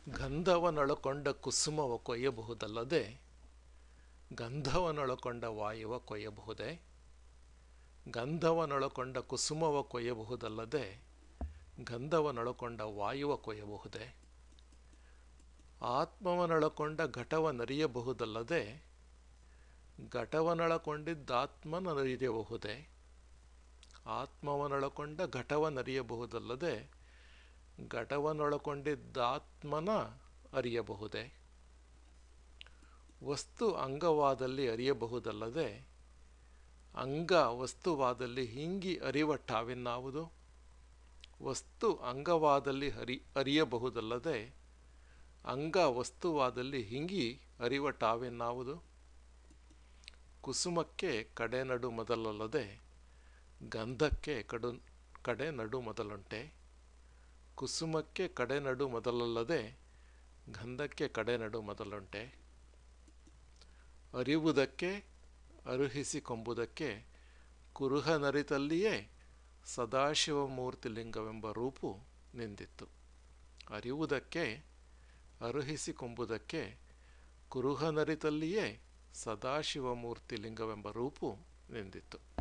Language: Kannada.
ಗಂಧವನೊಳಕೊಂಡ ಕುಸುಮವ ಕೊಯ್ಯಬಹುದಲ್ಲದೆ ಗಂಧವನೊಳಕೊಂಡ ವಾಯುವ ಕೊಯ್ಯಬಹುದೇ? ಗಂಧವನೊಳಕೊಂಡ ಕುಸುಮವ ಕೊಯ್ಯಬಹುದಲ್ಲದೆ ಗಂಧವನೊಳಕೊಂಡ ವಾಯುವ ಕೊಯ್ಯಬಹುದೇ? ಆತ್ಮವನೊಳಕೊಂಡ ಘಟವನರಿಯಬಹುದಲ್ಲದೆ ಘಟವನೊಳಕೊಂಡಿದ್ದಾತ್ಮನರಿಯಬಹುದೇ? ಆತ್ಮವನೊಳಕೊಂಡ ಘಟವನರಿಯಬಹುದಲ್ಲದೆ ಘಟವನೊಳಕೊಂಡಿದ್ದಾತ್ಮನ ಅರಿಯಬಹುದೇ? ವಸ್ತು ಅಂಗವಾದಲ್ಲಿ ಅರಿಯಬಹುದಲ್ಲದೆ ಅಂಗ ವಸ್ತುವಾದಲ್ಲಿ ಹಿಂಗಿ ಅರಿವಟ್ಟಾವಿನ್ನಾವುದು? ವಸ್ತು ಅಂಗವಾದಲ್ಲಿ ಅರಿಯಬಹುದಲ್ಲದೆ ಅಂಗ ವಸ್ತುವಾದಲ್ಲಿ ಹಿಂಗಿ ಅರಿವಟ್ಟಾವಿನ್ನಾವುದು? ಕುಸುಮಕ್ಕೆ ಕಡೆ ನಡು ಮೊದಲಲ್ಲದೆ ಗಂಧಕ್ಕೆ ಕಡೆ ನಡು ಮೊದಲುಂಟೆ? ಕುಸುಮಕ್ಕೆ ಕಡೆ ನಡು ಮೊದಲಲ್ಲದೆ ಗಂಧಕ್ಕೆ ಕಡೆ ನಡು ಮೊದಲುಂಟೆ? ಅರಿವುದಕ್ಕೆ ಅರುಹಿಸಿಕೊಂಬುದಕ್ಕೆ ಕುರುಹನರಿತಲ್ಲಿಯೇ ಸದಾಶಿವಮೂರ್ತಿ ಲಿಂಗವೆಂಬ ರೂಪು ನಿಂದಿತ್ತು. ಅರಿವುದಕ್ಕೆ ಅರುಹಿಸಿಕೊಂಬುದಕ್ಕೆ ಕುರುಹನರಿತಲ್ಲಿಯೇ ಸದಾಶಿವಮೂರ್ತಿ ಲಿಂಗವೆಂಬ ರೂಪು ನಿಂದಿತ್ತು.